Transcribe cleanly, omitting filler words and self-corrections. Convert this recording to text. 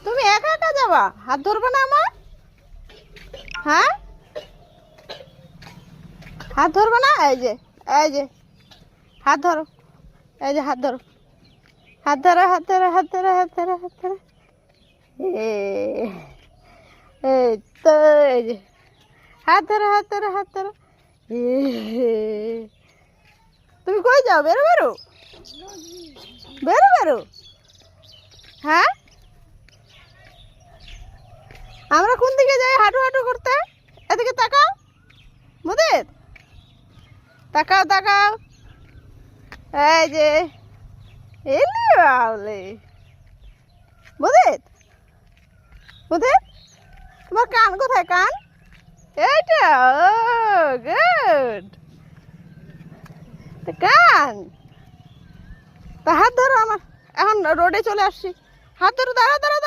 তুমি একা একা যাবা? হাত ধরবে না আমার? হ্যাঁ, হাত ধরবে না? এই যে হাত ধরো, এই যে হাত ধরো, হাত ধরো, হাত ধরো, হাত ধরো, হাত ধরো, হাত ধরো। এ, এই তো, এই যে হাত ধরো, হাত ধরো, হাত ধরো। এ, তুমি কই যাও? বেরো বেরো, বেরো বেরো। হ্যাঁ, আমরা কোন দিকে যাই হাঁটু হাঁটু করতে? এদিকে তাকাও মোদের, তাকাও তাকাও। এই যে এলি বাবলে মোদের, মোদের তোমার কান কোথায়? কান এইটা, ও গুড। কান তা হাত ধরো আমার, এখন রোডে চলে আসছি। হাত ধরো, দাঁড়াও দাঁড়াও